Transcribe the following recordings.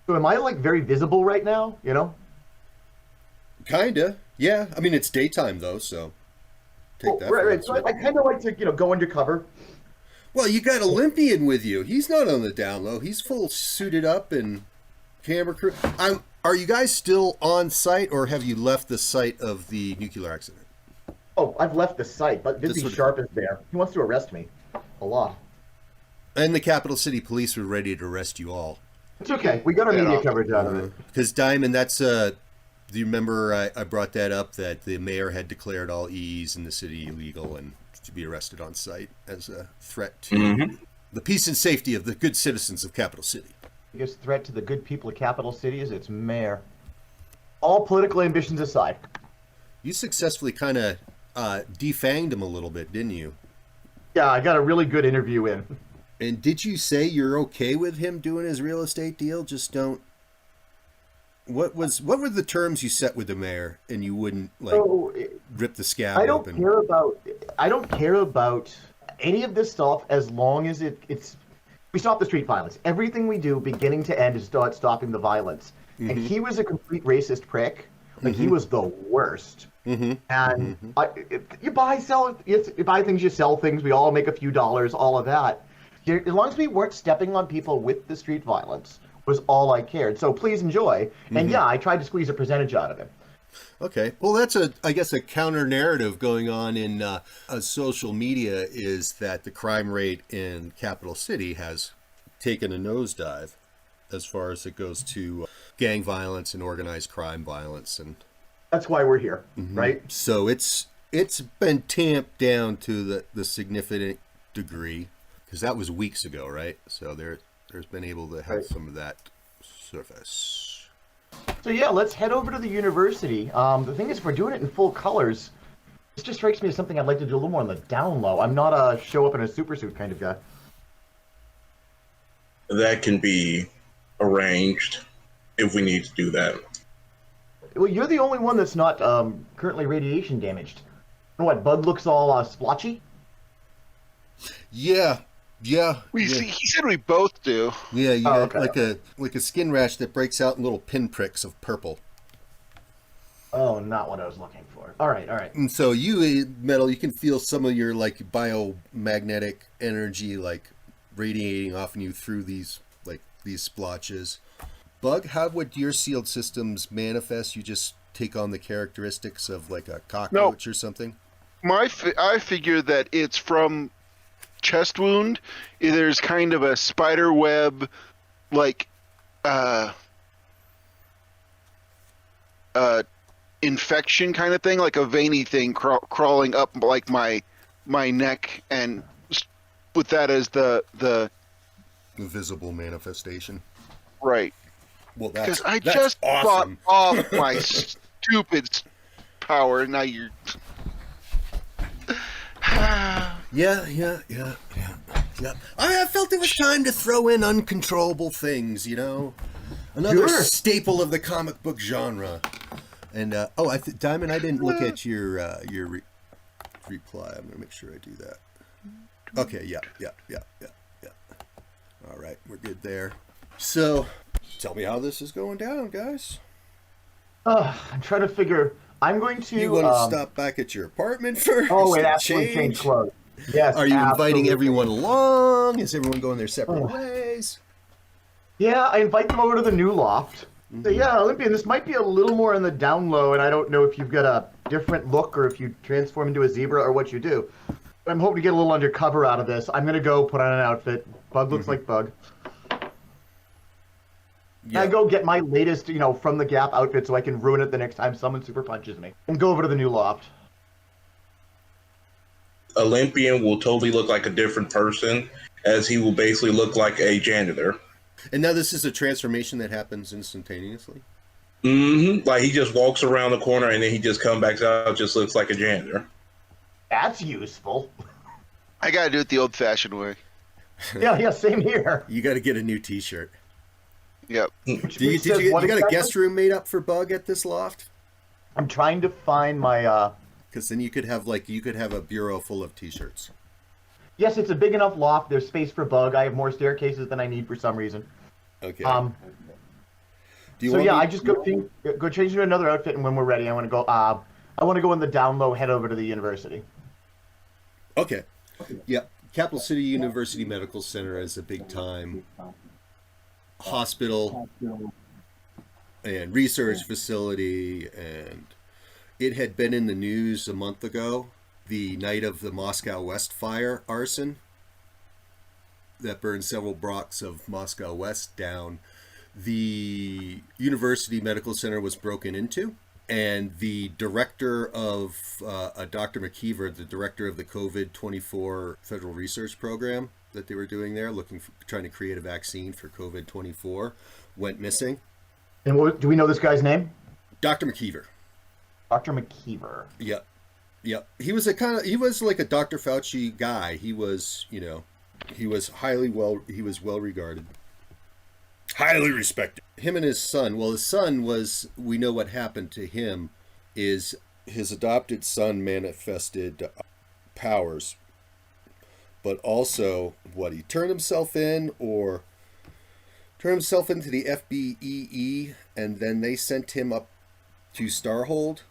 So am I like very visible right now? You know? Kinda. Yeah. I mean, it's daytime though, so take Well, that right, for what right. it's So I worth. kind of like to, go undercover. Well, you got Olympian with you. He's not on the down low. He's full suited up and camera crew. Are you guys still on site, or have you left the site of the nuclear accident? Oh, I've left the site, but That's Busy what. Sharp is there. He wants to arrest me. A lot. And the capital city police were ready to arrest you all. It's okay. We got our That media awful. coverage out of it. Because Diamond, that's do you remember I brought that up that the mayor had declared all E's in the city illegal and to be arrested on site as a threat to Hmm. the peace and safety of the good citizens of capital city. Biggest threat to the good people of capital city is its mayor. All political ambitions aside. You successfully kind of defanged him a little bit, didn't you? Yeah, I got a really good interview in. And did you say you're okay with him doing his real estate deal? Just don't. What were the terms you set with the mayor, and you wouldn't like So rip the scab I don't open? care about I don't care about any of this stuff as long as it's we stop the street violence. Everything we do, beginning to end, is start stopping the violence. And he was a complete racist prick. Like he was the worst. And you buy, sell, you buy things, you sell things. We all make a few dollars, all of that. As long as we weren't stepping on people with the street violence, was all I cared. So please enjoy. And yeah, I tried to squeeze a percentage out of him. Okay. Well, that's I guess a counter narrative going on in social media is that the crime rate in capital city has taken a nosedive as far as it goes to gang violence and organized crime violence, and That's why we're here, right? so it's been tamped down to the significant degree because that was weeks ago, right? So there's been able to have Right. some of that surface. So yeah, let's head over to the university. The thing is, if we're doing it in full colors, this just strikes me as something I'd like to do a little more on the down low. I'm not a show up in a super suit kind of guy. That can be arranged if we need to do that. Well, you're the only one that's not currently radiation damaged. What, Bud looks all splotchy? Yeah, yeah, We yeah. see. He said we both do. Yeah, you Oh, got okay. like a skin rash that breaks out in little pinpricks of purple. Oh, not what I was looking for. All right, all right. And so Metal, you can feel some of your like biomagnetic energy like radiating off in you through these splotches. Bug, how would your sealed systems manifest? You just take on the characteristics of like a cockroach or something? I figure that it's from chest wound. There's kind of a spider web, like infection kind of thing, like a veiny thing crawling up like my neck, and with that as the Visible manifestation. right. Well, Because that's I that's just awesome. bought off my stupid power. And now you're. Yeah. I felt it was time to throw in uncontrollable things, you know? Another Sure. staple of the comic book genre. And, Diamond, I didn't look at your reply. I'm going to make sure I do that. Okay, yeah. All right, we're good there. So, tell me how this is going down, guys. I'm trying to figure. I'm going to. You want to stop back at your apartment first? Oh, wait, and absolutely change clothes. Yes. Are you inviting absolutely. everyone along? Is everyone going their separate ways? Yeah, I invite them over to the new loft. So yeah, Olympian, this might be a little more on the down low, and I don't know if you've got a different look or if you transform into a zebra or what you do. I'm hoping to get a little undercover out of this. I'm gonna go put on an outfit. Bug looks like Bug. Yeah. I go get my latest, from the Gap outfit so I can ruin it the next time someone super punches me. And go over to the new loft. Olympian will totally look like a different person, as he will basically look like a janitor. And now this is a transformation that happens instantaneously? Like he just walks around the corner and then he just comes back out, just looks like a janitor. That's useful. I gotta do it the old-fashioned way. Yeah, same here. You got to get a new T-shirt. Yep. You got a guest room made up for Bug at this loft? I'm trying to find my, Because then you could have a bureau full of T-shirts. Yes, it's a big enough loft. There's space for Bug. I have more staircases than I need for some reason. Okay. Do you So want yeah, me? I just go change into another outfit, and when we're ready, I want to go. I want to go in the down low, head over to the university. Okay. Yeah. Capital City University Medical Center is a big time hospital and research facility, and it had been in the news a month ago, the night of the Moscow West fire arson that burned several blocks of Moscow West down. The University Medical Center was broken into, and the director of Dr. McKeever, the director of the COVID-24 federal research program that they were doing there, trying to create a vaccine for COVID-24, went missing. And do we know this guy's name? Dr. McKeever. Dr. McKeever. Yep. Yep. He was like a Dr. Fauci guy. He was well regarded. Highly respected. Him and his son. Well, his son we know what happened to him is his adopted son manifested powers, but also he turned himself into the FBEE, and then they sent him up to Starhold,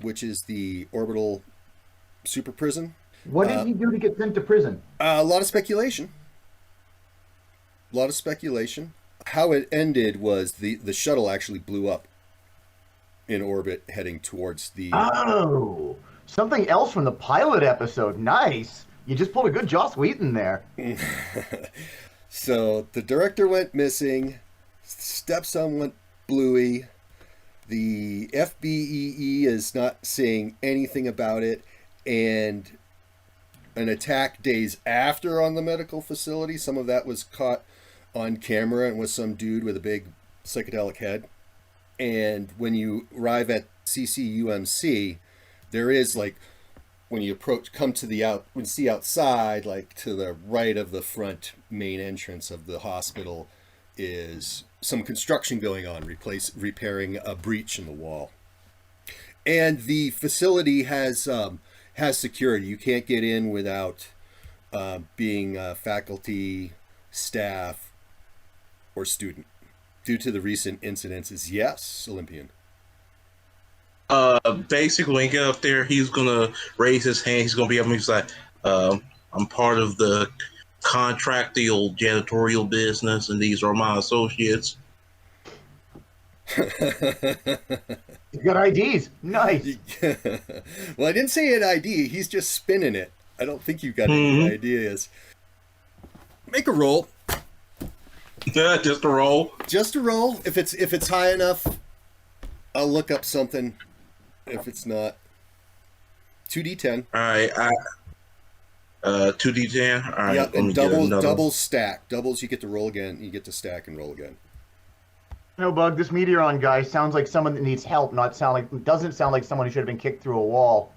which is the orbital super prison. What did he do to get sent to prison? A lot of speculation. How it ended was the shuttle actually blew up in orbit heading towards the... Oh, something else from the pilot episode. Nice. You just pulled a good Joss Whedon there. So the director went missing. Stepson went bluey. The FBEE is not saying anything about it. And an attack days after on the medical facility. Some of that was caught on camera and was some dude with a big psychedelic head. And when you arrive at CCUMC, there is when you see outside, to the right of the front main entrance of the hospital is some construction going on, repairing a breach in the wall. And the facility has security. You can't get in without being faculty, staff, or student. Due to the recent incidences, yes, Olympian. Basically, when he get up there, he's gonna raise his hand. He's gonna be up. He's like, "I'm part of the contractual janitorial business, and these are my associates." He's got IDs. Nice. Well, I didn't say an ID. He's just spinning it. I don't think you've got any ideas. Make a roll. Yeah, just a roll. Just a roll. If it's high enough, I'll look up something. If it's not, 2d10. All right, 2d10. All right, yep, and double stack. Doubles, you get to roll again. You get to stack and roll again. No, Bug. This Meteoron guy sounds like someone that needs help. Doesn't sound like someone who should have been kicked through a wall.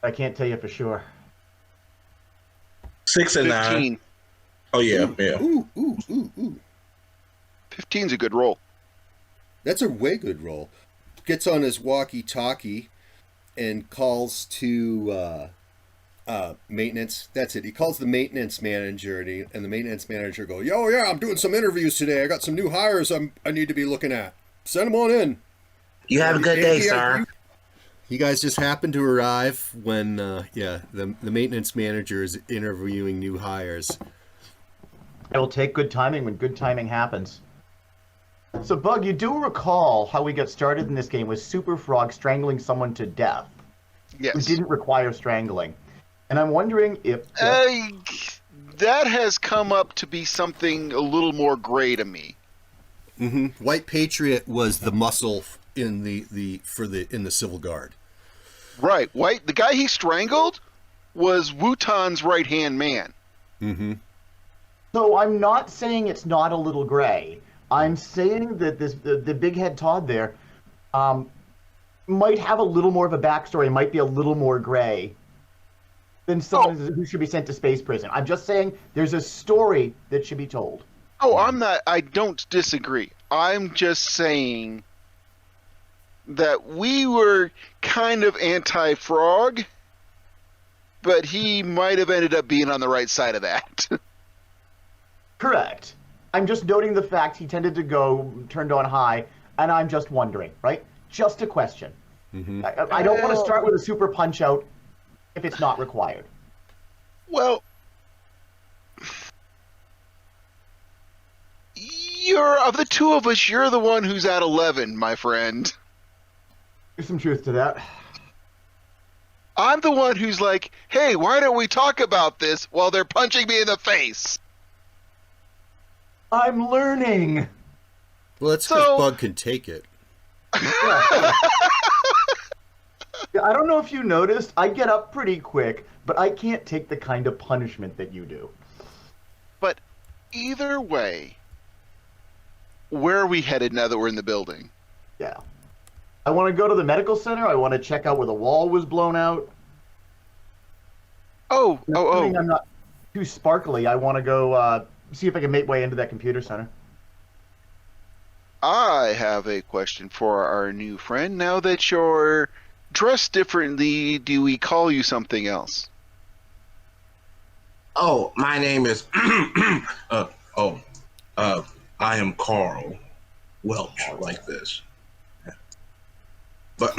I can't tell you for sure. 6 and 15. 9. Oh yeah, yeah. Ooh. 15's a good roll. That's a way good roll. Gets on his walkie-talkie and calls to maintenance. That's it. He calls the maintenance manager, and the maintenance manager goes, "Yo, yeah, I'm doing some interviews today. I got some new hires I need to be looking at. Send them on in." You have a good day, sir. You guys just happened to arrive when, the maintenance manager is interviewing new hires. It'll take good timing when good timing happens. So, Bug, you do recall how we got started in this game with Super Frog strangling someone to death. Yes. Who didn't require strangling. And I'm wondering if... that has come up to be something a little more gray to me. Mm-hmm. White Patriot was the muscle in the Civil Guard. Right. The guy he strangled was Wutan's right-hand man. Mm-hmm. So I'm not saying it's not a little gray. I'm saying that the big head Todd there might have a little more of a backstory, might be a little more gray than someone who should be sent to space prison. I'm just saying there's a story that should be told. Oh, I don't disagree. I'm just saying that we were kind of anti-Frog, but he might have ended up being on the right side of that. Correct. I'm just noting the fact he tended to go turned on high And I'm just wondering, right? Just a question. Mm-hmm. I don't want to start with a super punch out if it's not required. Well, you're of the two of us, you're the one who's at 11, my friend. There's some truth to that. I'm the one who's like, hey, why don't we talk about this while they're punching me in the face? I'm learning. Well, that's because So- Bug can take it. Yeah. Yeah, I don't know if you noticed, I get up pretty quick, but I can't take the kind of punishment that you do. But either way, where are we headed now that we're in the building? Yeah. I want to go to the medical center. I want to check out where the wall was blown out. Assuming I'm not too sparkly, I want to go see if I can make way into that computer center. I have a question for our new friend. Now that you're dressed differently, do we call you something else? Oh, my name is. I am Carl Welch, like this. But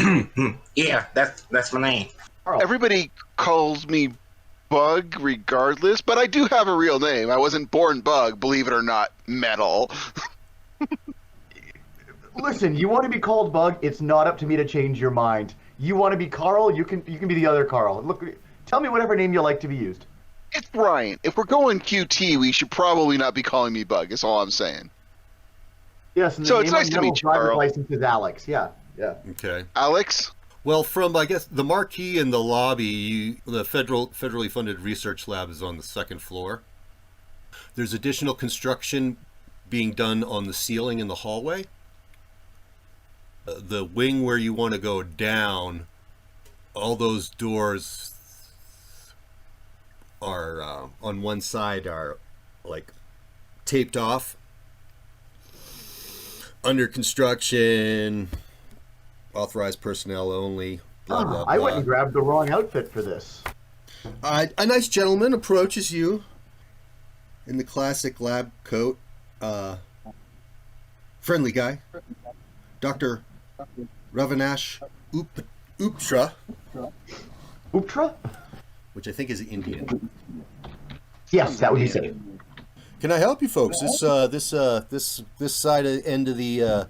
yeah, that's my name. Carl. Everybody calls me Bug regardless, but I do have a real name. I wasn't born Bug, believe it or not, Metal. Listen, you want to be called Bug, it's not up to me to change your mind. You want to be Carl, you can be the other Carl. Look, tell me whatever name you like to be used. It's Brian. If we're going QT, we should probably not be calling me Bug, is all I'm saying. Yes, and So the it's name nice on to the meet you, driver's Carl. license is Alex. Yeah. Okay. Alex? Well, from, I guess, the marquee in the lobby, the federally funded research lab is on the second floor. There's additional construction being done on the ceiling in the hallway. The wing where you want to go down, all those doors are on one side are like taped off. Under construction, authorized personnel only, blah, blah, blah. I went and grabbed the wrong outfit for this. A nice gentleman approaches you in the classic lab coat. Friendly guy. Dr. Ravinash Uptra, Uptra? which I think is Indian. Yes, that would be safe. Can I help you folks? This side end of the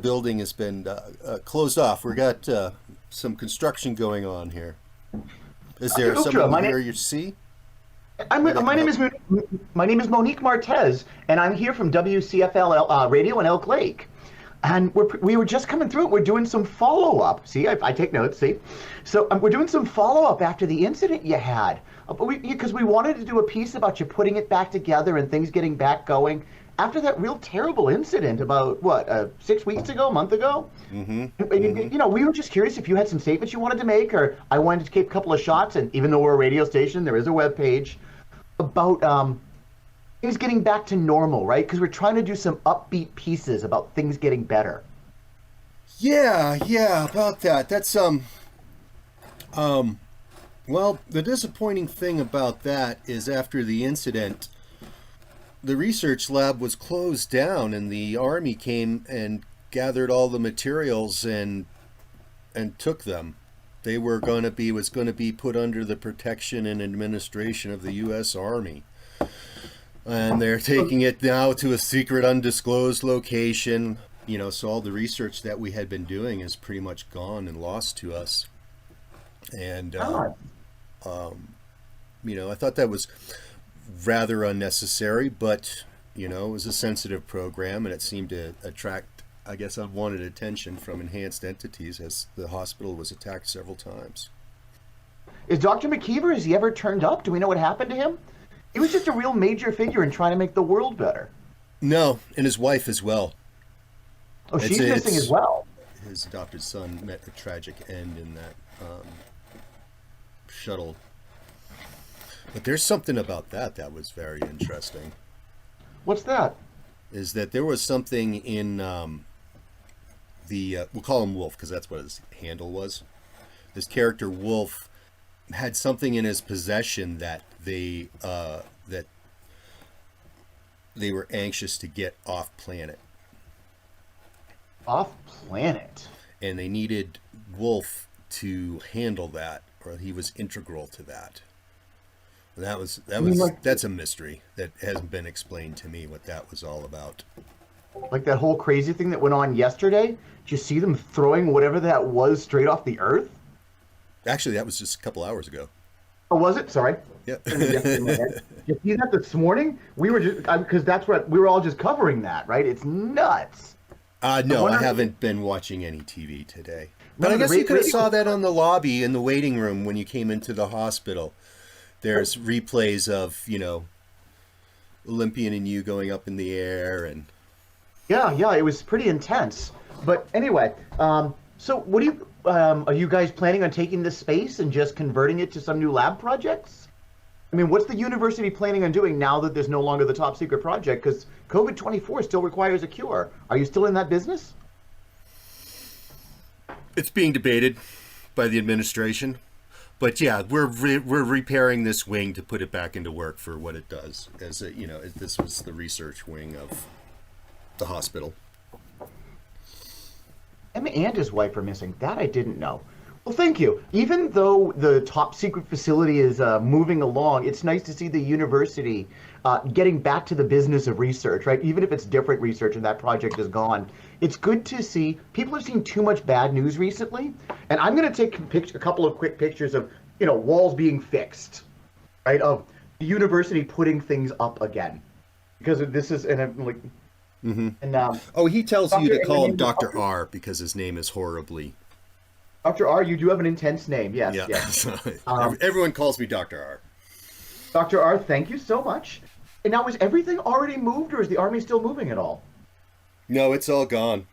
building has been closed off. We got some construction going on here. Is there Ultra, someone here you see? My name is Monique Martez, and I'm here from WCFL Radio in Elk Lake. And we were just coming through it. We're doing some follow-up. See, I take notes, see? So we're doing some follow-up after the incident you had. Because we wanted to do a piece about you putting it back together and things getting back going after that real terrible incident about, 6 weeks ago, a month ago? Mm-hmm. You know, we were just curious if you had some statements you wanted to make, or I wanted to keep a couple of shots, and even though we're a radio station, there is a web page about things getting back to normal, right? Because we're trying to do some upbeat pieces about things getting better. Yeah, about that. That's well, the disappointing thing about that is after the incident, the research lab was closed down, and the Army came and gathered all the materials and took them. They were going to be put under the protection and administration of the U.S. Army. And they're taking it now to a secret, undisclosed location. You know, so all the research that we had been doing is pretty much gone and lost to us. And, you know, I thought that was rather unnecessary, but, you know, it was a sensitive program, and it seemed to attract, I guess, unwanted attention from enhanced entities, as the hospital was attacked several times. Is Dr. McKeever, has he ever turned up? Do we know what happened to him? He was just a real major figure in trying to make the world better. No, and his wife as well. Oh, she's missing as well. His adopted son met a tragic end in that shuttle. But there's something about that was very interesting. What's that? Is that there was something in we'll call him Wolf because that's what his handle was. This character Wolf had something in his possession that they were anxious to get off planet. Off planet. and they needed Wolf to handle that, or he was integral to that. And that's a mystery that hasn't been explained to me what that was all about. Like that whole crazy thing that went on yesterday. Did you see them throwing whatever that was straight off the Earth? Actually, that was just a couple hours ago. Oh, was it? Sorry. Yeah. Did you see that this morning? We were just because that's what we were all just covering that, right? It's nuts. No, I haven't been watching any TV today. But I guess you could have saw that on the lobby in the waiting room when you came into the hospital. There's replays of, Olympian and you going up in the air and... Yeah, it was pretty intense. But anyway, so what do you... are you guys planning on taking this space and just converting it to some new lab projects? I mean, what's the university planning on doing now that there's no longer the top secret project? Because COVID-24 still requires a cure. Are you still in that business? It's being debated by the administration. But yeah, we're repairing this wing to put it back into work for what it does. This was the research wing of the hospital. Emma and his wife are missing. That I didn't know. Well, thank you. Even though the top secret facility is moving along, it's nice to see the university getting back to the business of research, right? Even if it's different research and that project is gone. It's good to see. People have seen too much bad news recently, and I'm going to take a couple of quick pictures of, walls being fixed, right? Of the university putting things up again. Because this is, and I'm like... Mm-hmm. And, he tells you to call him Dr. R because his name is horribly... Dr. R, you do have an intense name. Yes, yeah. Yes. Everyone calls me Dr. R. Dr. R, thank you so much. And now, is everything already moved, or is the Army still moving at all? No, it's all gone.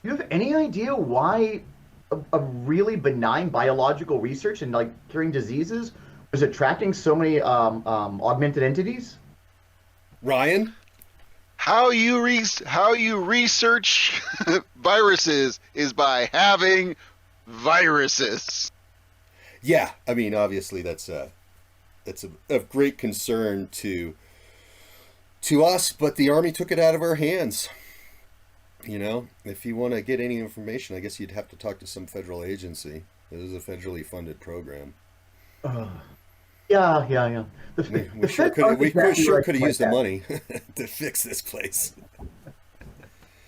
Do you have any idea why a really benign biological research and, curing diseases was attracting so many augmented entities? Ryan? How you research viruses is by having viruses. Yeah, I mean, obviously that's of great concern to us, but the Army took it out of our hands. If you want to get any information, I guess you'd have to talk to some federal agency. This is a federally funded program. Yeah. We sure could have used the money to fix this place.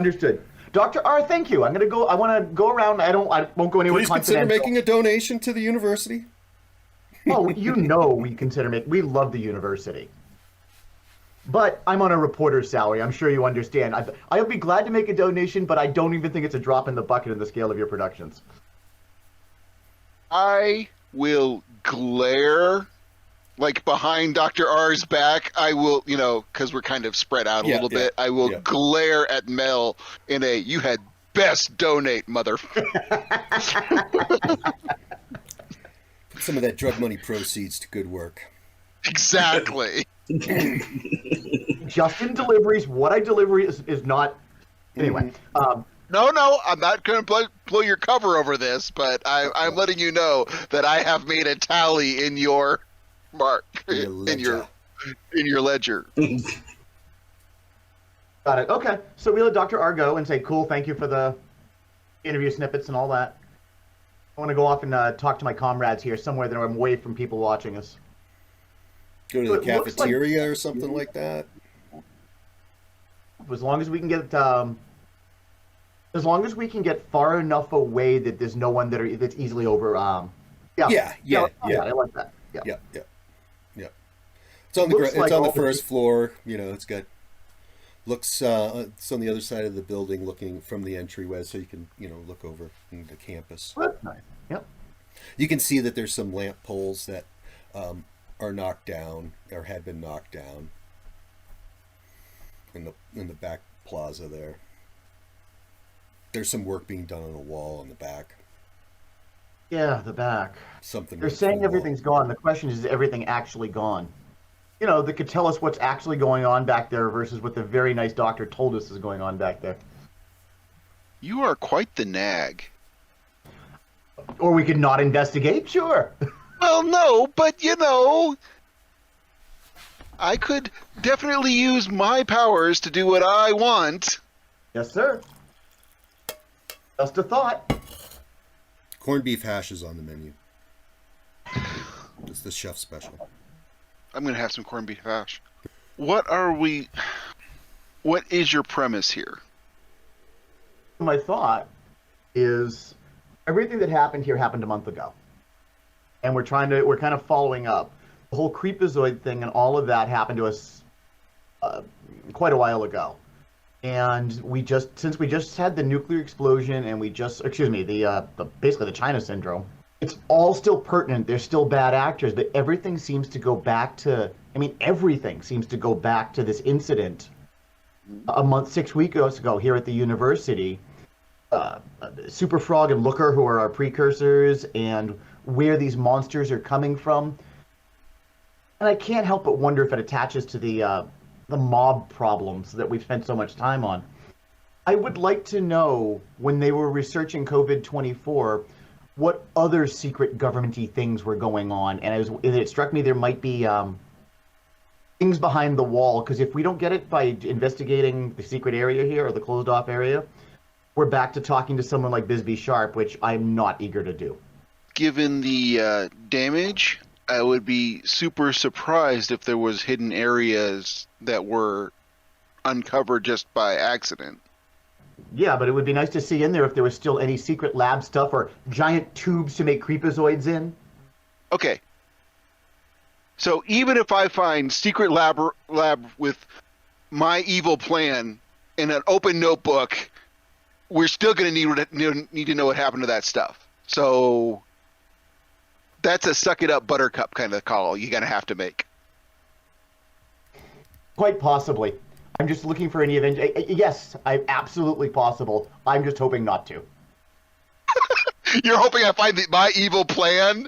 Understood. Dr. R, thank you. I'm gonna go. I want to go around. I won't go anywhere. Please consider making a donation to the university. Oh, we consider making. We love the university. But I'm on a reporter's salary. I'm sure you understand. I'll be glad to make a donation, but I don't even think it's a drop in the bucket in the scale of your productions. I will glare, behind Dr. R's back. I will, because we're kind of spread out a little bit. I will glare at Mel in a, you had best donate, mother. Put some of that drug money proceeds to good work. Exactly. Just in deliveries, what I deliver is not. Anyway. No, I'm not going to blow your cover over this, but I'm letting you know that I have made a tally in your mark, in your ledger. Got it. Okay, so we'll let Dr. R go and say, cool, thank you for the interview snippets and all that. I want to go off and talk to my comrades here, somewhere that I'm away from people watching us. Go to the cafeteria or something like that. As long as we can get, as long as we can get far enough away that there's no one that's easily over. Yeah. I like that. Yeah. It's on the first floor. It's got it's on the other side of the building, looking from the entryway, so you can look over into campus. That's nice. Yep. You can see that there's some lamp poles that are knocked down or had been knocked down in the back plaza there. There's some work being done on the wall in the back. Yeah, the back. Something. They're saying everything's gone. The question is everything actually gone? That could tell us what's actually going on back there versus what the very nice doctor told us is going on back there. You are quite the nag. Or we could not investigate, sure. Well, no, but I could definitely use my powers to do what I want. Yes, sir. Just a thought. Corned beef hash is on the menu. It's the chef special. I'm going to have some corned beef hash. What is your premise here? My thought is everything that happened here happened a month ago. And we're kind of following up. The whole creepazoid thing and all of that happened to us quite a while ago. And since we just had the nuclear explosion and basically the China syndrome, it's all still pertinent. They're still bad actors, but everything seems to go back to this incident a month, 6 weeks ago here at the university. Super Frog and Looker, who are our precursors, and where these monsters are coming from. And I can't help but wonder if it attaches to the mob problems that we've spent so much time on. I would like to know, when they were researching COVID-24, what other secret government-y things were going on. And it struck me there might be things behind the wall, because if we don't get it by investigating the secret area here, or the closed-off area, we're back to talking to someone like Bisbee Sharp, which I'm not eager to do. Given the damage, I would be super surprised if there was hidden areas that were uncovered just by accident. Yeah, but it would be nice to see in there if there was still any secret lab stuff or giant tubes to make creepazoids in. Okay. So even if I find secret lab with my evil plan in an open notebook, we're still going to need to know what happened to that stuff. So that's a suck it up buttercup kind of call you're going to have to make. Quite possibly. I'm just looking for any event. Yes, absolutely possible. I'm just hoping not to. You're hoping I find my evil plan,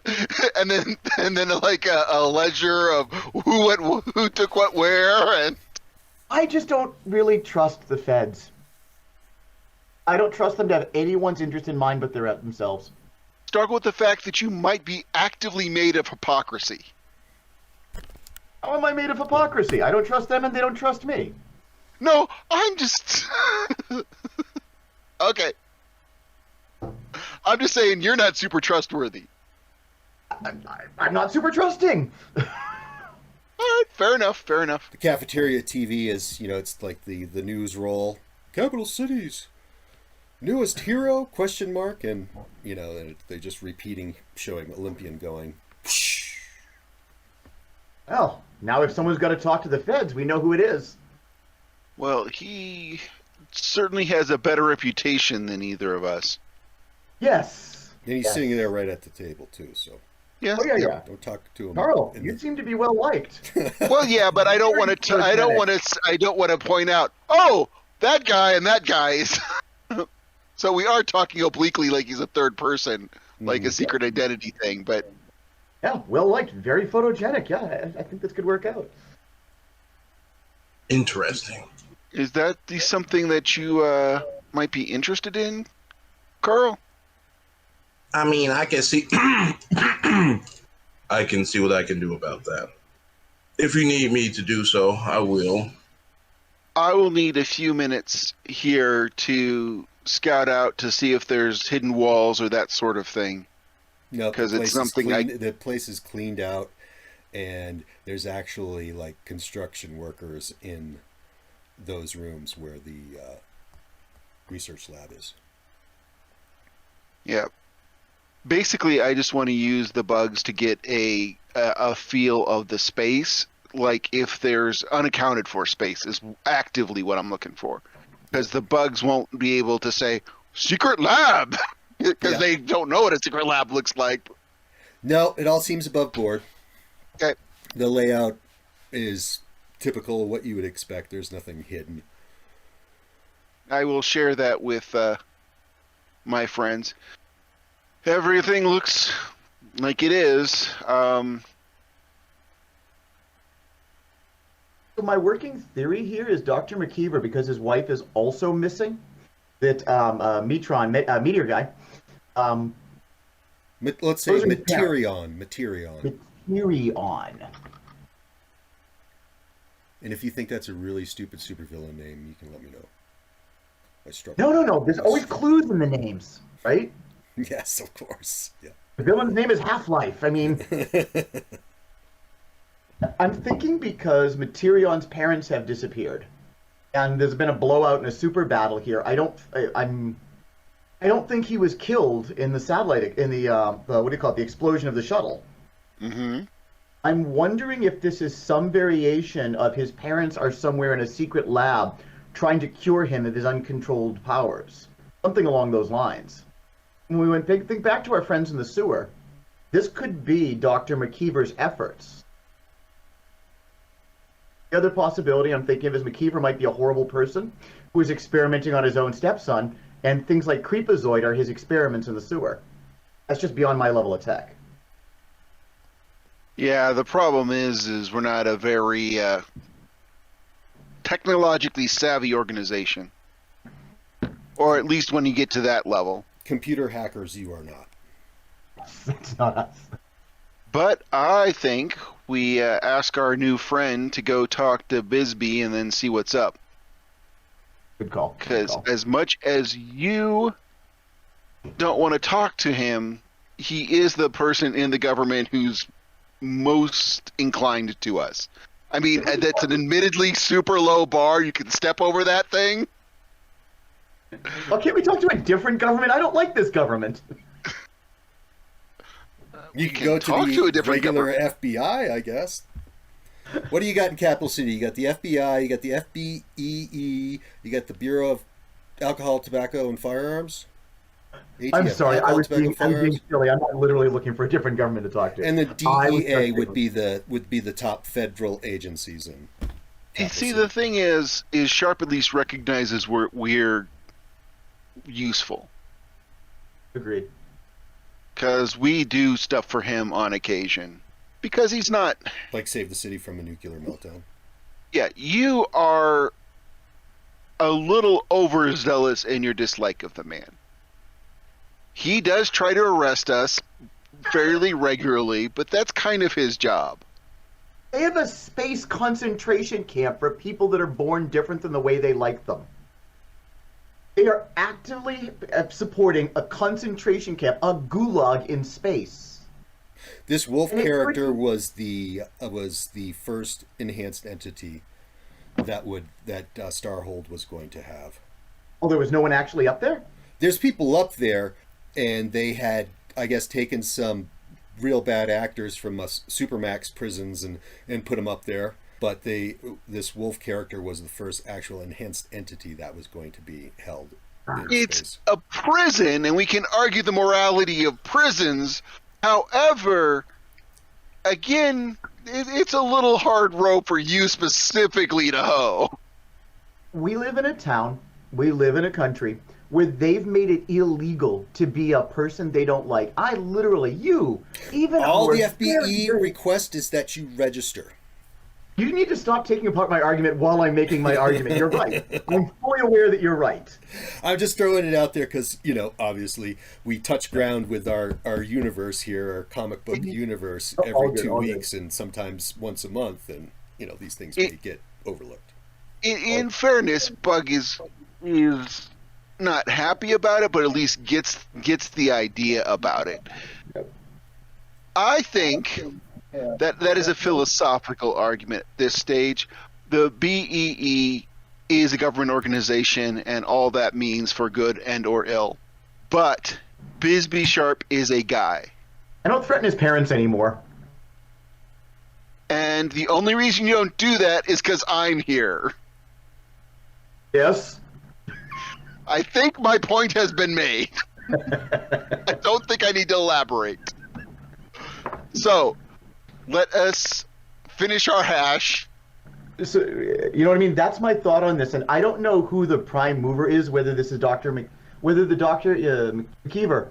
and then like a ledger of who took what where, and I just don't really trust the feds. I don't trust them to have anyone's interest in mind but their themselves. Struggle with the fact that you might be actively made of hypocrisy. How am I made of hypocrisy? I don't trust them and they don't trust me. No, I'm just... Okay. I'm just saying you're not super trustworthy. I'm not super trusting. All right, fair enough. The cafeteria TV is, it's like the news roll. Capital cities. Newest hero? ? And, they're just repeating, showing Olympian going. Well, now if someone's got to talk to the feds, we know who it is. Well, he certainly has a better reputation than either of us. Yes. And he's sitting there right at the table, too, so. Yeah. Oh, yeah. Don't talk to him. Carl, you seem to be well liked. Well, yeah, but I don't want to point out, oh, that guy and that guy is... So we are talking obliquely like he's a third person, like a secret identity thing, but... Yeah, well liked, very photogenic. Yeah, I think this could work out. Interesting. Is that something that you might be interested in, Carl? I mean, I can see I can see what I can do about that. If you need me to do so, I will. I will need a few minutes here to scout out to see if there's hidden walls or that sort of thing. No, because it's something the place is cleaned out, and there's actually like construction workers in those rooms where the research lab is. Yeah. Basically, I just want to use the bugs to get a feel of the space. Like if there's unaccounted for space is actively what I'm looking for. Because the bugs won't be able to say, secret lab! Because they don't know what a secret lab looks like. No, it all seems above board. Okay. The layout is typical of what you would expect. There's nothing hidden. I will share that with my friends. Everything looks like it is. So my working theory here is Dr. McKeever, because his wife is also missing, that Meteor guy. Let's say Materion. And if you think that's a really stupid supervillain name, you can let me know. I struggle. No. There's always clues in the names, right? Yes, of course. Yeah. The villain's name is Half-Life. I mean, I'm thinking because Materion's parents have disappeared, and there's been a blowout in a super battle here. I don't think he was killed in the satellite in the what do you call it? The explosion of the shuttle. Mm-hmm. I'm wondering if this is some variation of his parents are somewhere in a secret lab trying to cure him of his uncontrolled powers. Something along those lines. When we think back to our friends in the sewer, this could be Dr. McKeever's efforts. The other possibility I'm thinking of is McKeever might be a horrible person who is experimenting on his own stepson, and things like Creepazoid are his experiments in the sewer. That's just beyond my level of tech. Yeah, the problem is we're not a very technologically savvy organization. Or at least when you get to that level. Computer hackers, you are not. It's not us. But I think we ask our new friend to go talk to Bisbee and then see what's up. Good call. Because as much as you don't want to talk to him, he is the person in the government who's most inclined to us. I mean, that's an admittedly super low bar. You can step over that thing. Well, can't we talk to a different government? I don't like this government. You can go to a different regular FBI, I guess. What do you got in Capital City? You got the FBI, you got the FBEE, you got the Bureau of Alcohol, Tobacco, and Firearms. ATF, I'm sorry, I was being Firearms. silly. I'm not literally looking for a different government to talk to. And the DEA would be the top federal agencies in. You see, the thing is Sharp at least recognizes we're useful. Agreed. Because we do stuff for him on occasion. Because he's not... Like save the city from a nuclear meltdown. Yeah, you are a little overzealous in your dislike of the man. He does try to arrest us fairly regularly, but that's kind of his job. They have a space concentration camp for people that are born different than the way they like them. They are actively supporting a concentration camp, a gulag in space. This wolf character was the first enhanced entity that Starhold was going to have. Oh, there was no one actually up there? There's people up there, and they had, I guess, taken some real bad actors from Supermax prisons and put them up there. But this wolf character was the first actual enhanced entity that was going to be held in It's space. a prison, and we can argue the morality of prisons. However, again, it's a little hard rope for you specifically to hoe. We live in a town, we live in a country where they've made it illegal to be a person they don't like. All the FBE request is that you register. You need to stop taking apart my argument while I'm making my argument. You're right. I'm fully aware that you're right. I'm just throwing it out there because, obviously we touch ground with our universe here, our comic book universe, every 2 weeks and sometimes once a month. And, these things may get overlooked. In fairness, Bug is not happy about it, but at least gets the idea about it. I think that is a philosophical argument at this stage. The BEE is a government organization, and all that means for good and or ill. But Bisbee Sharp is a guy. I don't threaten his parents anymore. And the only reason you don't do that is because I'm here. Yes? I think my point has been made. I don't think I need to elaborate. So, let us finish our hash. So, you know what I mean? That's my thought on this, and I don't know who the prime mover is. Whether this is whether the Dr. McKeever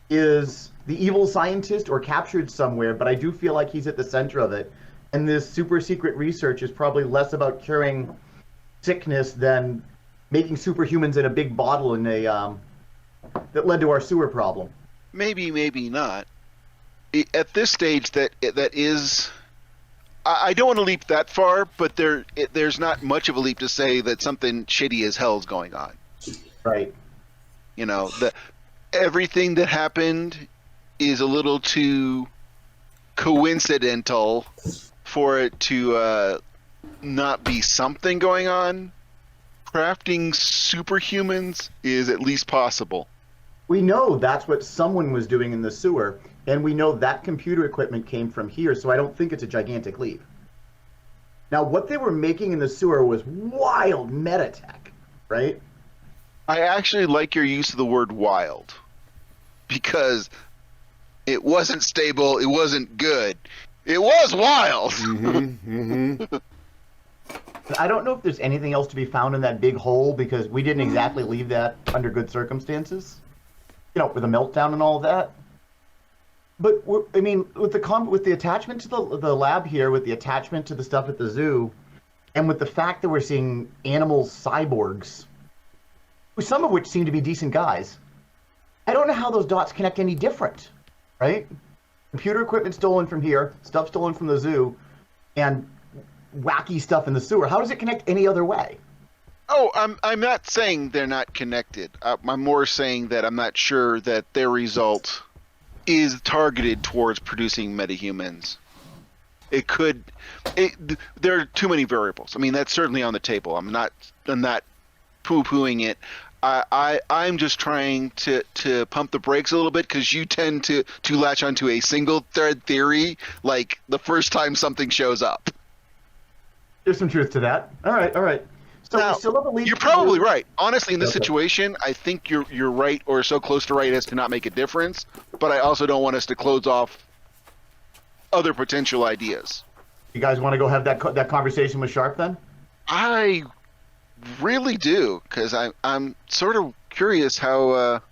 is the evil scientist or captured somewhere, but I do feel like he's at the center of it. And this super secret research is probably less about curing sickness than making superhumans in a big bottle that led to our sewer problem. Maybe, maybe not. At this stage, that is, I don't want to leap that far, but there's not much of a leap to say that something shitty as hell is going on. Right. You know, everything that happened is a little too coincidental for it to not be something going on. Crafting superhumans is at least possible. We know that's what someone was doing in the sewer, and we know that computer equipment came from here, so I don't think it's a gigantic leap. Now, what they were making in the sewer was wild meta tech, right? I actually like your use of the word wild, because it wasn't stable, it wasn't good. It was wild! I don't know if there's anything else to be found in that big hole, because we didn't exactly leave that under good circumstances. You know, with a meltdown and all of that. But, I mean, with the attachment to the lab here, with the attachment to the stuff at the zoo, and with the fact that we're seeing animals cyborgs, some of which seem to be decent guys, I don't know how those dots connect any different, right? Computer equipment stolen from here, stuff stolen from the zoo, and wacky stuff in the sewer. How does it connect any other way? Oh, I'm not saying they're not connected. I'm more saying that I'm not sure that their result is targeted towards producing metahumans. There are too many variables. I mean, that's certainly on the table. I'm not poo-pooing it. I'm just trying to pump the brakes a little bit, because you tend to latch onto a single thread theory like the first time something shows up. There's some truth to that. All right. So now, we still have a lead. You're probably right. Honestly, in this situation, I think you're right, or so close to right as to not make a difference. But I also don't want us to close off other potential ideas. You guys want to go have that conversation with Sharp then? I really do, because I'm sort of curious how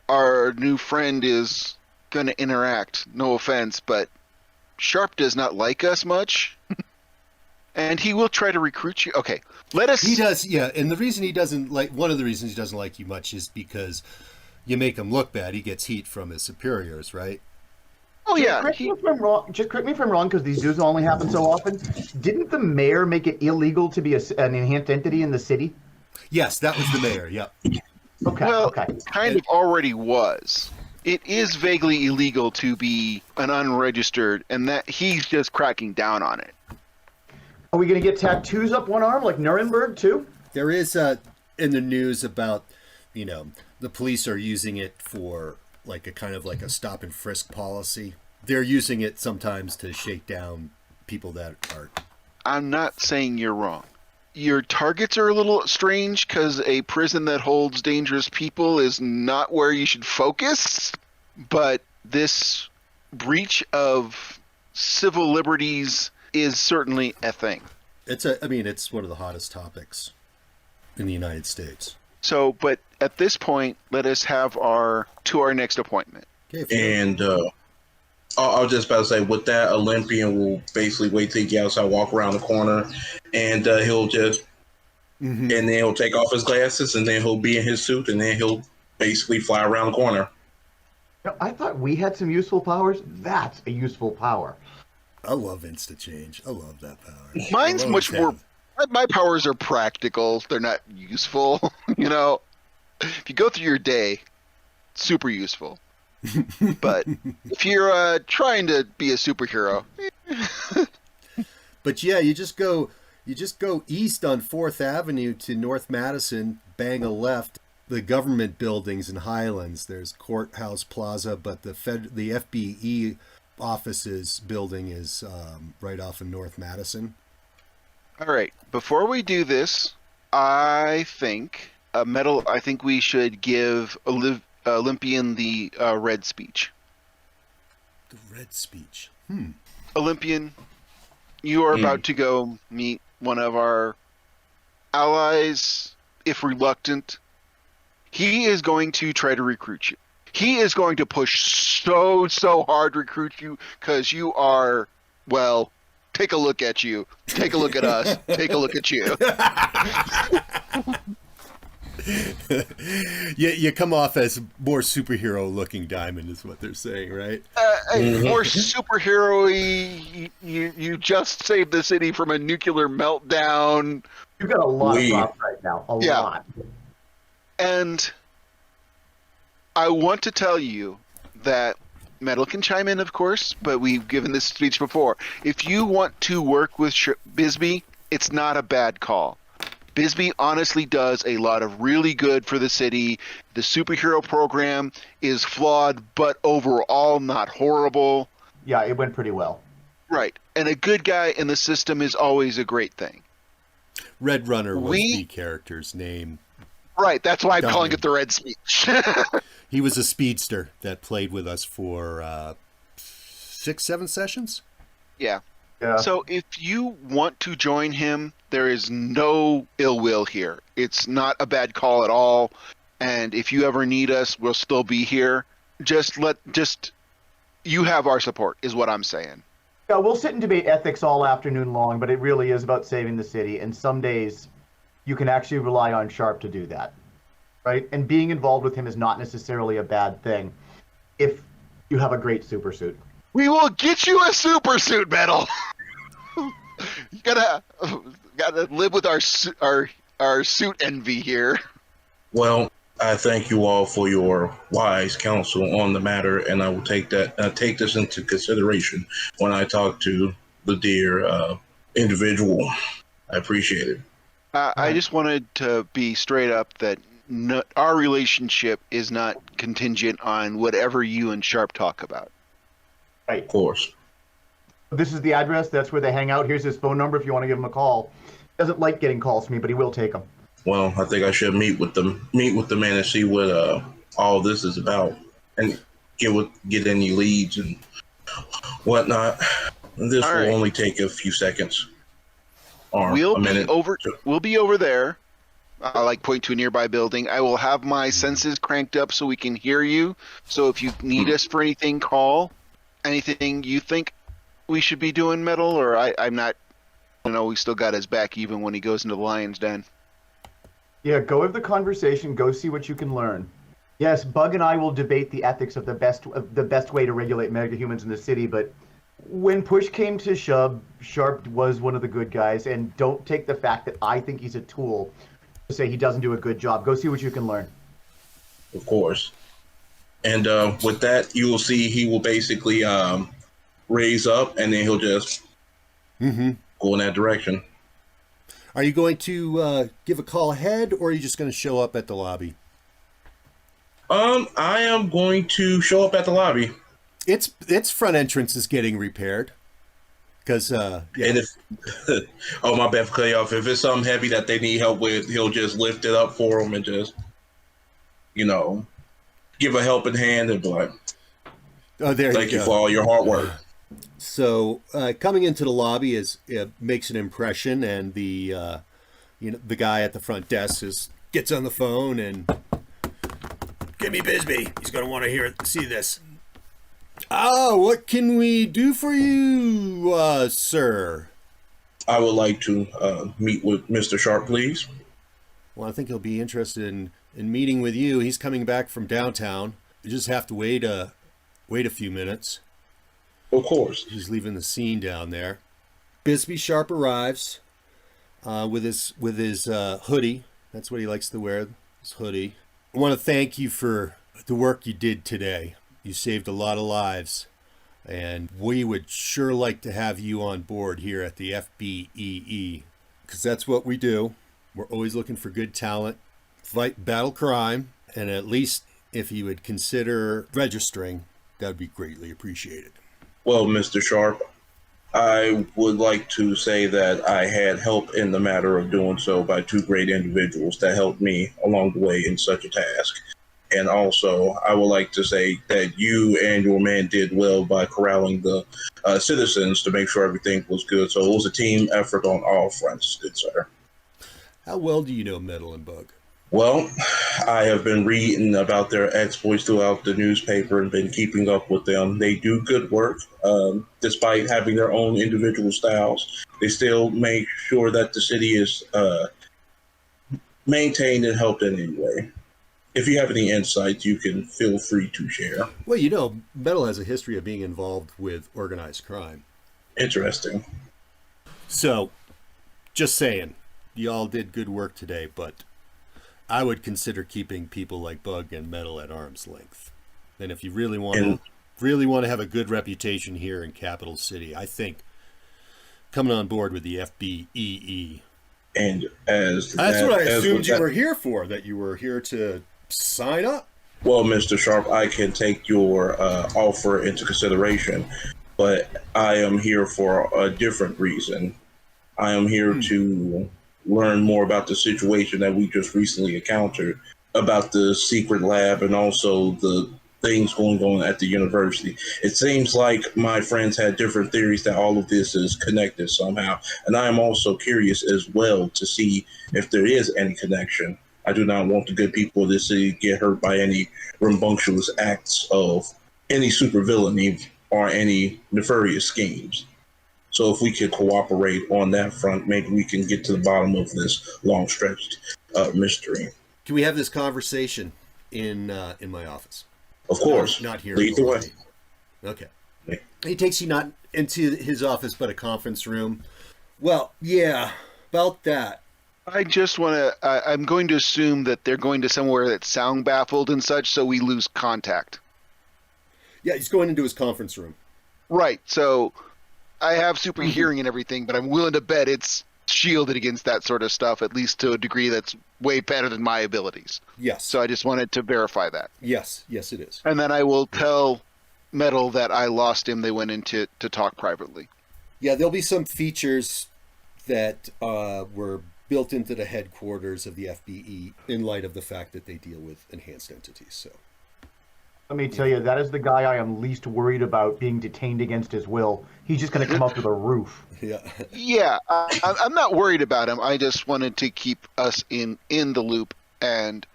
our new friend is going to interact. No offense, but Sharp does not like us much. And he will try to recruit you. Okay, let us... He does, yeah. And the reason he doesn't like... One of the reasons he doesn't like you much is because you make him look bad. He gets heat from his superiors, right? Oh, yeah. Correct me if I'm wrong, because these dudes only happen so often. Didn't the mayor make it illegal to be an enhanced entity in the city? Yes, that was the mayor, yep. Okay. Kind of already was. It is vaguely illegal to be an unregistered, and that he's just cracking down on it. Are we going to get tattoos up one arm like Nuremberg, too? There is in the news about, the police are using it for like a kind of like a stop and frisk policy. They're using it sometimes to shake down people that are... I'm not saying you're wrong. Your targets are a little strange, because a prison that holds dangerous people is not where you should focus. But this breach of civil liberties is certainly a thing. It's one of the hottest topics in the United States. So, but at this point, let us have our next appointment. Okay, and I was just about to say, with that, Olympian will basically wait till he gets outside, walk around the corner, and he'll just, and then he'll take off his glasses, and then he'll be in his suit, and then he'll basically fly around the corner. I thought we had some useful powers. That's a useful power. I love Insta-Change. I love that power. Mine's much more... My powers are practical. They're not useful. If you go through your day, super useful. But if you're trying to be a superhero... But yeah, you just go east on 4th Avenue to North Madison, bang a left. The government buildings in Highlands, there's Courthouse Plaza, but the FBE... offices building is right off of North Madison. All right. Before we do this, I think we should give Olympian the red speech. The red speech. Olympian, you are about to go meet one of our allies, if reluctant. He is going to try to recruit you. He is going to push so hard to recruit you, because you are, well, take a look at you. Take a look at us. Take a look at you. You come off as more superhero-looking Diamond, is what they're saying, right? More superhero-y. You just saved the city from a nuclear meltdown. You've got a lot of props right now. A lot. And I want to tell you that Metal can chime in, of course, but we've given this speech before. If you want to work with Bisbee, it's not a bad call. Bisbee honestly does a lot of really good for the city. The superhero program is flawed, but overall not horrible. Yeah, it went pretty well. Right. And a good guy in the system is always a great thing. Red Runner was the character's name. Right. That's why I'm calling it the Red Speech. He was a speedster that played with us for 6-7 sessions. Yeah. So if you want to join him, there is no ill will here. It's not a bad call at all. And if you ever need us, we'll still be here. You have our support is what I'm saying. Yeah, we'll sit and debate ethics all afternoon long, but it really is about saving the city. And some days you can actually rely on Sharp to do that, right? And being involved with him is not necessarily a bad thing if you have a great super suit. We will get you a super suit, Metal. You gotta live with our suit envy here. Well, I thank you all for your wise counsel on the matter, and I will take this into consideration when I talk to the dear individual. I appreciate it. I just wanted to be straight up that our relationship is not contingent on whatever you and Sharp talk about. Right. Of course. This is the address. That's where they hang out. Here's his phone number if you want to give him a call. Doesn't like getting calls from me, but he will take them. Well, I think I should meet with the man and see what all this is about, and get any leads and whatnot. This will only take a few seconds or a minute. We'll be over there. I'll point to a nearby building. I will have my senses cranked up so we can hear you. So if you need us for anything, call. Anything you think we should be doing, Metal, or I'm not. We still got his back even when he goes into the lion's den. Yeah, go have the conversation. Go see what you can learn. Yes, Bug and I will debate the ethics of the best way to regulate mega-humans in the city, but when push came to shove, Sharp was one of the good guys, and don't take the fact that I think he's a tool to say he doesn't do a good job. Go see what you can learn. Of course. And with that, you will see he will basically raise up, and then he'll just go in that direction. Are you going to give a call ahead, or are you just going to show up at the lobby? I am going to show up at the lobby. Its front entrance is getting repaired. Because, And if, oh, my bad for cutting you off. If it's something heavy that they need help with, he'll just lift it up for them and just, give a helping hand and be like, thank you for all your hard work. So coming into the lobby makes an impression, and the guy at the front desk gets on the phone and, give me Bisbee. He's gonna want to see this. What can we do for you, sir? I would like to meet with Mr. Sharp, please. Well, I think he'll be interested in meeting with you. He's coming back from downtown. You just have to wait a few minutes. Of course. He's leaving the scene down there. Bisbee Sharp arrives with his hoodie. That's what he likes to wear, his hoodie. I want to thank you for the work you did today. You saved a lot of lives, and we would sure like to have you on board here at the FBEE, because that's what we do. We're always looking for good talent, battle crime, and at least if you would consider registering, that would be greatly appreciated. Well, Mr. Sharp, I would like to say that I had help in the matter of doing so by two great individuals that helped me along the way in such a task. And also, I would like to say that you and your man did well by corralling the citizens to make sure everything was good. So it was a team effort on all fronts, good sir. How well do you know Metal and Bug? Well, I have been reading about their exploits throughout the newspaper and been keeping up with them. They do good work. Despite having their own individual styles, they still make sure that the city is maintained and helped in any way. If you have any insights, you can feel free to share. Well, Metal has a history of being involved with organized crime. Interesting. So, just saying, y'all did good work today, but I would consider keeping people like Bug and Metal at arm's length. And if you really want to have a good reputation here in Capital City, I coming on board with the FBEE. And that's what I assumed you were here for, that you were here to sign up. Well, Mr. Sharp, I can take your offer into consideration, but I am here for a different reason. I am here to learn more about the situation that we just recently encountered, about the secret lab and also the things going on at the university. It seems like my friends had different theories that all of this is connected somehow, and I am also curious as well to see if there is any connection. I do not want the good people of this city to get hurt by any rambunctious acts of any supervillainy or any nefarious schemes. So if we could cooperate on that front, maybe we can get to the bottom of this long-stretched mystery. Can we have this conversation in my office? Of course. Not here. Lead the way. Okay. He takes you not into his office, but a conference room. Well, yeah, about that. I just want to, I'm going to assume that they're going to somewhere that's sound baffled and such, so we lose contact. Yeah, he's going into his conference room. Right, so I have super hearing and everything, but I'm willing to bet it's shielded against that sort of stuff, at least to a degree that's way better than my abilities. Yes. So I just wanted to verify that. Yes, it is. And then I will tell Metal that I lost him. They went in to talk privately. Yeah, there'll be some features that were built into the headquarters of the FBE in light of the fact that they deal with enhanced entities. So let me tell you, that is the guy I am least worried about being detained against his will. He's just going to come up to the roof. Yeah, I'm not worried about him. I just wanted to keep us in the loop, and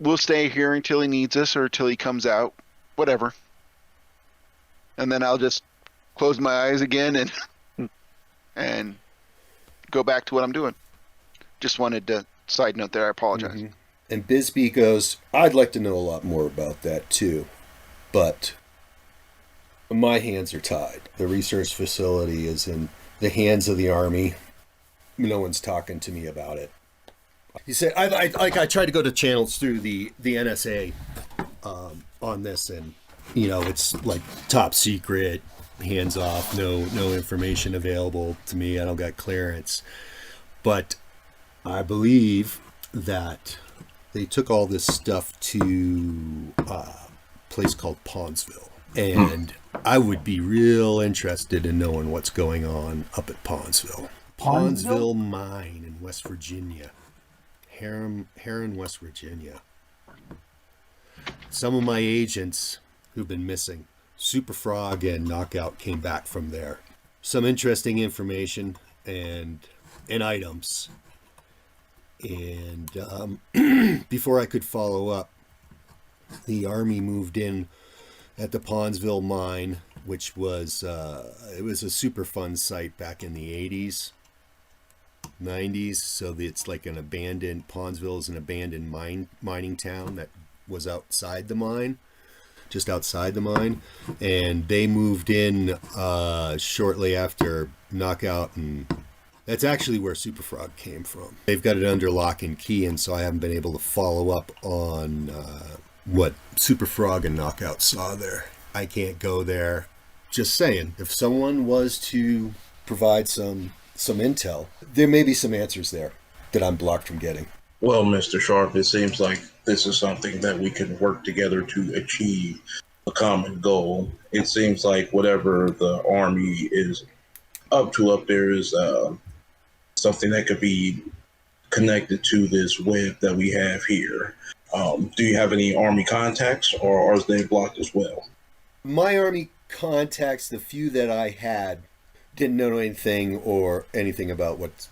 we'll stay here until he needs us or until he comes out, whatever. And then I'll just close my eyes again and go back to what I'm doing. Just wanted to side note there. I apologize. Mm-hmm. And Bisbee goes, I'd like to know a lot more about that too, but my hands are tied. The research facility is in the hands of the Army. No one's talking to me about it. He said, I tried to go to channels through the NSA on this, and it's like top secret, hands off, no information available to me. I don't got clearance, but I believe that they took all this stuff to a place called Pawnsville, and I would be real interested in knowing what's going on up at Pawnsville. Pawnsville Mine in West Virginia. Heron, West Virginia. Some of my agents who've been missing, Super Frog and Knockout, came back from there. Some interesting information and items. And before I could follow up, the Army moved in at the Pawnsville mine, which was it was a super fun site back in the 80s, 90s. So it's like an abandoned, Pawnsville is an abandoned mining town that was outside the mine, just outside the mine. And they moved in shortly after Knockout, and that's actually where Super Frog came from. They've got it under lock and key, and so I haven't been able to follow up on what Super Frog and Knockout saw there. I can't go there. Just saying, if someone was to provide some intel, there may be some answers there that I'm blocked from getting. Well, Mr. Sharp, it seems like this is something that we can work together to achieve a common goal. It seems like whatever the Army is up there is something that could be connected to this web that we have here. Do you have any Army contacts, or are they blocked as well? My Army contacts, the few that I had, didn't know anything about what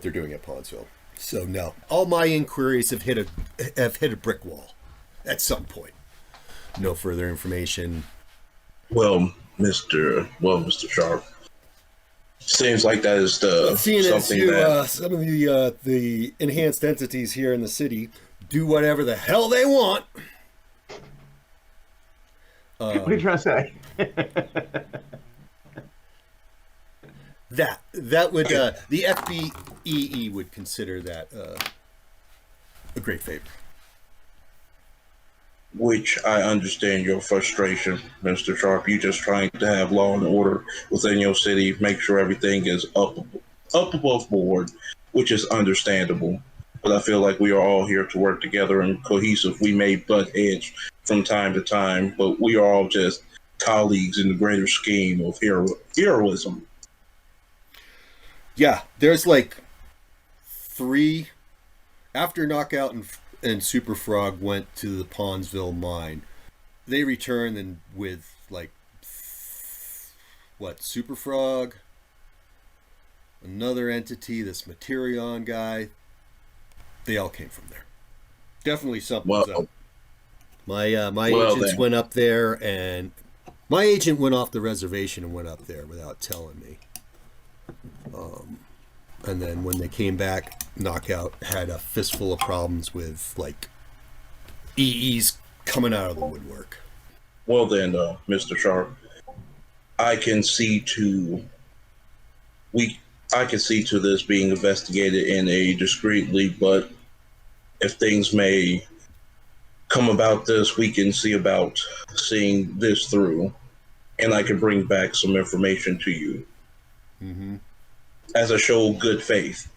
they're doing at Pawnsville. So no, all my inquiries have hit a brick wall at some point. No further information. Well, Mr. Sharp, seems like that is something that some of the enhanced entities here in the city do whatever the hell they want. What are you trying to say? That would the FBEE would consider that a great favor. Which I understand your frustration, Mr. Sharp. You just trying to have law and order within your city, make sure everything is up above board, which is understandable. But I feel like we are all here to work together and cohesive. We may butt heads from time to time, but we are all just colleagues in the greater scheme of heroism. Yeah, there's like 3 after Knockout and Super Frog went to the Ponsville mine. They returned and with like what, Super Frog, another entity, this Materion guy. They all came from there. Definitely something's up. My agents went up there, and my agent went off the reservation and went up there without telling me. And then when they came back, Knockout had a fistful of problems with like EEs coming out of the woodwork. Well then, Mr. Sharp, I can see to this being investigated in a discreetly, but if things may come about this, we can see about seeing this through, and I can bring back some information to you. Mm-hmm. As a show of good faith.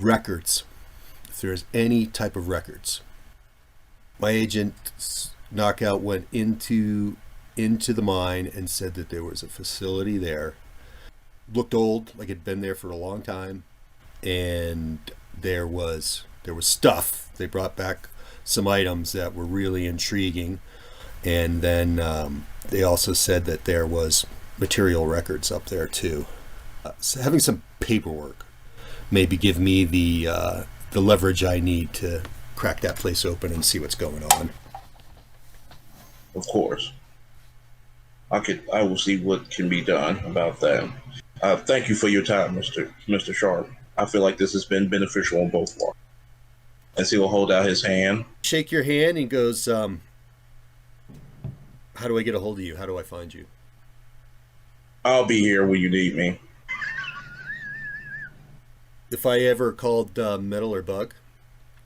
Records. If there's any type of records. My agent, Knockout, went into the mine and said that there was a facility there. Looked old, like it'd been there for a long time. And there was stuff. They brought back some items that were really intriguing. And then they also said that there was material records up there too. So having some paperwork maybe give me the leverage I need to crack that place open and see what's going on. Of course. I will see what can be done about that. Thank you for your time, Mr. Sharp. I feel like this has been beneficial on both parts. As he will hold out his hand. Shake your hand and goes, how do I get a hold of you? How do I find you? I'll be here when you need me. If I ever called Metal or Bug,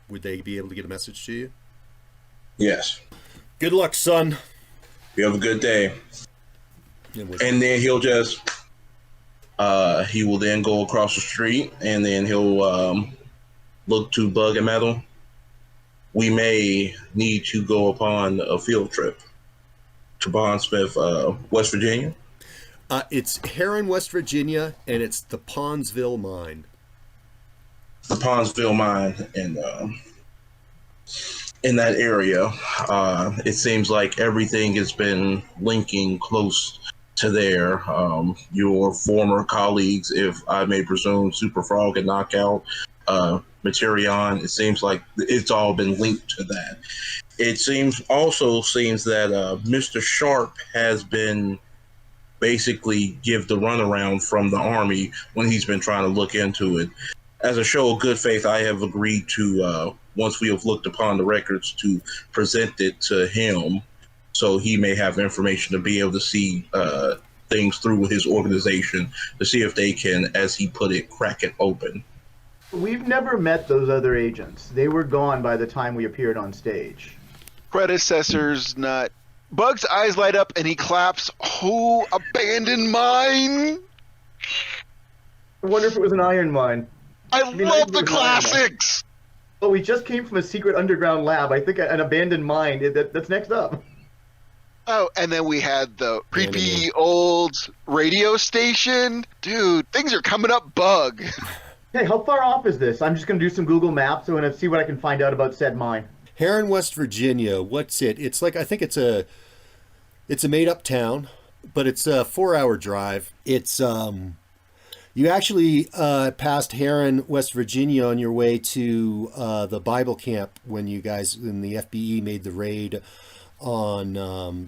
would they be able to get a message to you? Yes. Good luck, son. You have a good day. And then he'll just, he will then go across the street, and then he'll look to Bug and Metal. We may need to go upon a field trip to Bondsmith, West Virginia. It's Heron, West Virginia, and it's the Ponsville mine. The Ponsville mine in that area. It seems like everything has been linking close to there. Your former colleagues, if I may presume, Super Frog and Knockout, Materion, it seems like it's all been linked to that. It seems that Mr. Sharp has been basically give the runaround from the Army when he's been trying to look into it. As a show of good faith, I have agreed to, once we have looked upon the records, to present it to him so he may have information to be able to see things through with his organization to see if they can, as he put it, crack it open. We've never met those other agents. They were gone by the time we appeared on stage. Predecessors not... Bug's eyes light up and he claps. Who abandoned mine? I wonder if it was an iron mine. I love the classics! Well, we just came from a secret underground lab. I think an abandoned mine, that's next up. Oh, and then we had the creepy old radio station. Dude, things are coming up, Bug. Hey, how far off is this? I'm just going to do some Google Maps and see what I can find out about said mine. Heron, West Virginia. What's it? It's like, I think it's a made-up town, but it's a 4-hour drive. It's you actually passed Heron, West Virginia on your way to the Bible camp when you guys in the FBE made the raid on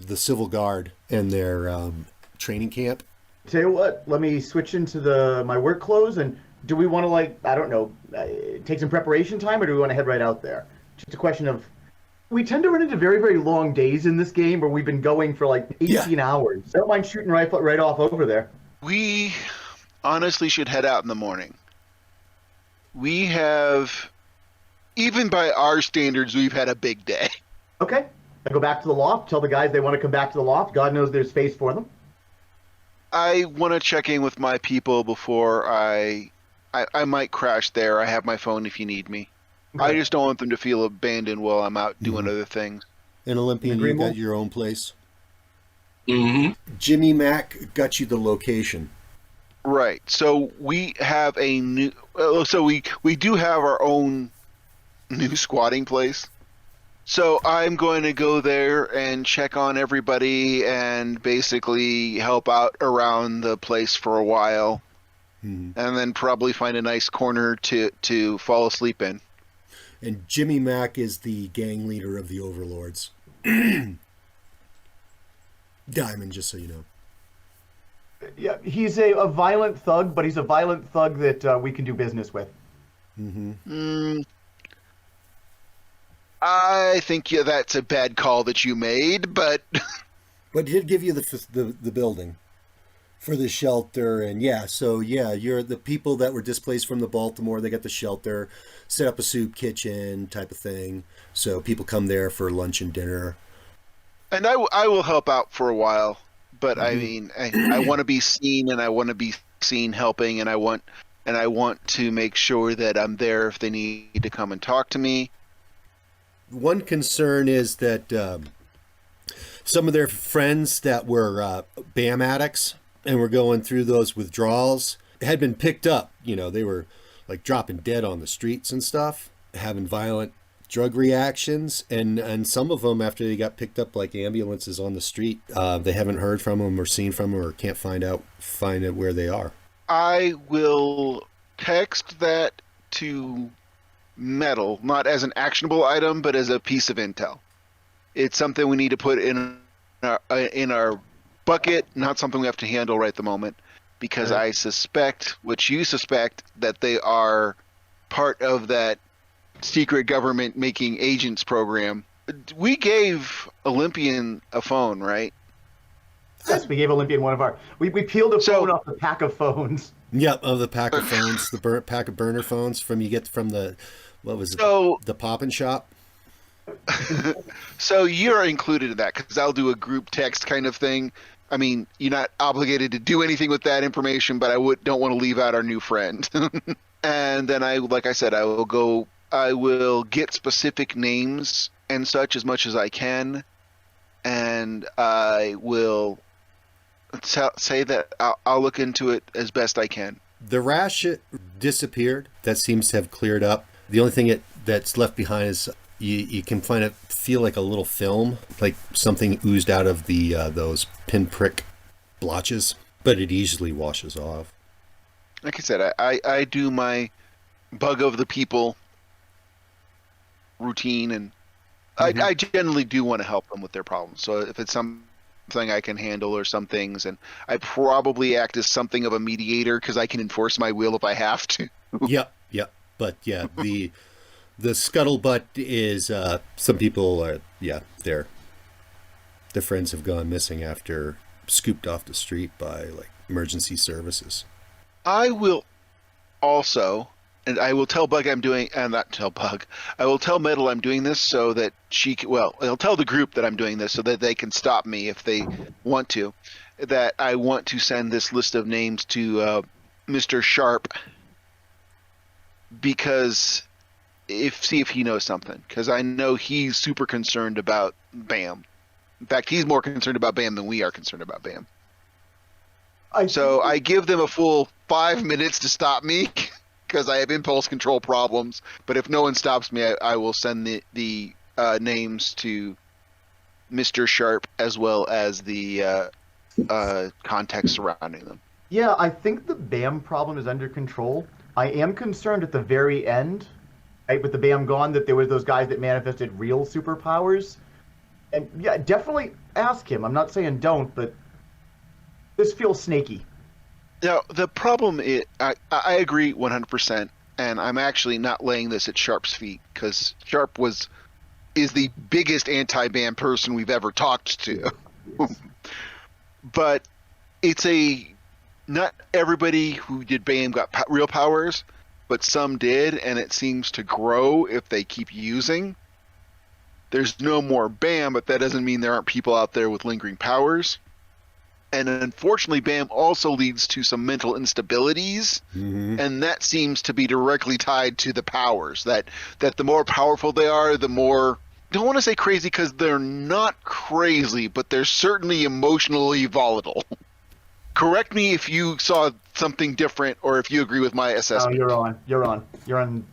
the Civil Guard and their training camp. Tell you what, let me switch into my work clothes, and do we want to, like, I don't know, take some preparation time, or do we want to head right out there? Just a question of, we tend to run into very, very long days in this game where we've been going for like 18 hours. I don't mind shooting right off over there. We honestly should head out in the morning. We have even by our standards, we've had a big day. Okay. I go back to the loft, tell the guys they want to come back to the loft. God knows there's space for them. I want to check in with my people before I might crash there. I have my phone if you need me. Okay. I just don't want them to feel abandoned while I'm out doing other things. And Olympian, you Agreeable. got your own place. Mm-hmm. Jimmy Mac got you the location. Right. So we have a new. So we do have our own new squatting place. So I'm going to go there and check on everybody and basically help out around the place for a while, and then probably find a nice corner to fall asleep in. And Jimmy Mac is the gang leader of the Overlords. Diamond, just so you know. Yeah, he's a violent thug, but he's a violent thug that we can do business with. I think that's a bad call that you made, but But he'd give you the building for the shelter, and you're the people that were displaced from the Baltimore. They got the shelter, set up a soup kitchen type of thing, so people come there for lunch and dinner. and I will help out for a while. But I mean, I want to be seen, and I want to be seen helping, and I want to make sure that I'm there if they need to come and talk to me. One concern is that some of their friends that were BAM addicts and were going through those withdrawals had been picked up. You know, they were like dropping dead on the streets and stuff, having violent drug reactions, and some of them, after they got picked up like ambulances on the street, they haven't heard from them or seen from them or can't find out where they are. I will text that to Metal, not as an actionable item, but as a piece of intel. It's something we need to put in our bucket, not something we have to handle right at the moment, because I suspect, which you suspect, that they are part of that secret government making agents program. We gave Olympian a phone, right? Yes, we gave Olympian one of our. We peeled a phone off the pack of phones. Yep, of the pack of phones, the pack of burner phones from the the Poppin' Shop. So you're included in that because I'll do a group text kind of thing. I mean, you're not obligated to do anything with that information, but don't want to leave out our new friend. And then like I said, I will get specific names and such as much as I can, and I will say that I'll look into it as best I can. The rash disappeared. That seems to have cleared up. The only thing that's left behind is you can feel like a little film, like something oozed out of those pinprick blotches, but it easily washes off. Like I said, I do my bug of the people routine, and I generally do want to help them with their problems. So if it's something I can handle or some things, and I probably act as something of a mediator because I can enforce my will if I have to. Yep. But yeah, the scuttlebutt is some people are their friends have gone missing after scooped off the street by like emergency services. I will also, and I will tell Bug I'm doing, and not tell Bug, I will tell Metal I'm doing this so that I'll tell the group that I'm doing this so that they can stop me if they want to. That I want to send this list of names to Mr. Sharp, because see if he knows something, because I know he's super concerned about BAM. In fact, he's more concerned about BAM than we are concerned about BAM. So I give them a full 5 minutes to stop me because I have impulse control problems. But if no one stops me, I will send the names to Mr. Sharp as well as the context surrounding them. Yeah, I think the BAM problem is under control. I am concerned at the very end, right, with the BAM gone, that there was those guys that manifested real superpowers. And yeah, definitely ask him. I'm not saying don't, but this feels snaky. Now, the problem is, I agree 100%, and I'm actually not laying this at Sharp's feet, because Sharp is the biggest anti-BAM person we've ever talked to. But it's not everybody who did BAM got real powers, but some did, and it seems to grow if they keep using. There's no more BAM, but that doesn't mean there aren't people out there with lingering powers. And unfortunately, BAM also leads to some mental instabilities, and that seems to be directly tied to the powers. That the more powerful they are, the more, don't want to say crazy because they're not crazy, but they're certainly emotionally volatile. Correct me if you saw something different or if you agree with my assessment. Oh, you're on.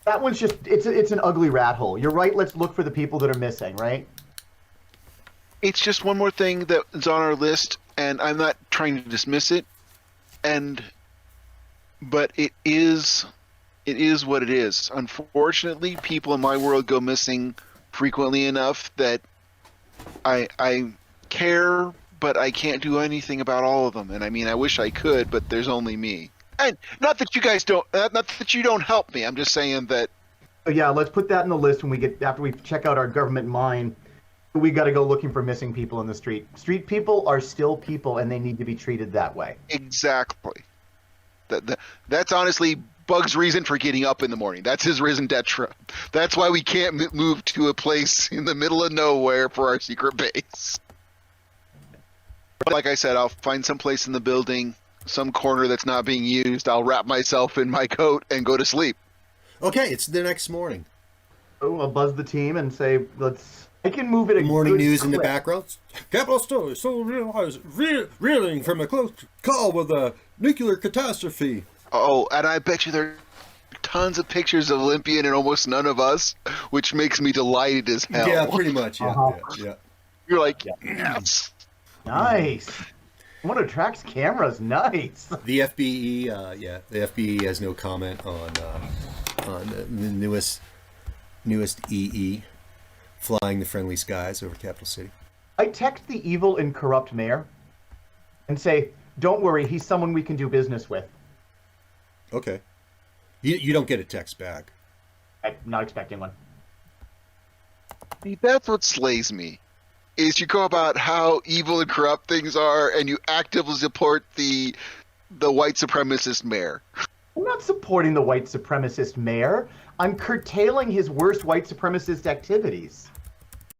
That one's just, it's an ugly rat hole. You're right, let's look for the people that are missing, right? It's just one more thing that is on our list, and I'm not trying to dismiss it, but it is what it is. Unfortunately, people in my world go missing frequently enough that I care, but I can't do anything about all of them. And I mean, I wish I could, but there's only me. And not that you guys don't, not that you don't help me. I'm just saying that. So yeah, let's put that in the list when we get, after we check out our government mine. We got to go looking for missing people in the street. Street people are still people, and they need to be treated that way. Exactly. That's honestly Bug's reason for getting up in the morning. That's his raison d'etre. That's why we can't move to a place in the middle of nowhere for our secret base. Like I said, I'll find some place in the building, some corner that's not being used. I'll wrap myself in my coat and go to sleep. Okay, it's the next morning. Oh, I'll buzz the team and say, I can move it a Morning good news clip. in the background. Capital Story still reeling from a close call with a nuclear catastrophe. Oh, and I bet you there are tons of pictures of Olympian and almost none of us, which makes me delighted as hell. Yeah, pretty much. Yeah, yeah. You're like, yes. Nice. One attracts cameras. Nice. The FBE, the FBE has no comment on the newest EE flying the friendly skies over Capital City. I text the evil and corrupt mayor and say, don't worry, he's someone we can do business with. Okay. You don't get a text back. I'm not expecting one. See, that's what slays me, is you go about how evil and corrupt things are, and you actively support the white supremacist mayor. I'm not supporting the white supremacist mayor. I'm curtailing his worst white supremacist activities.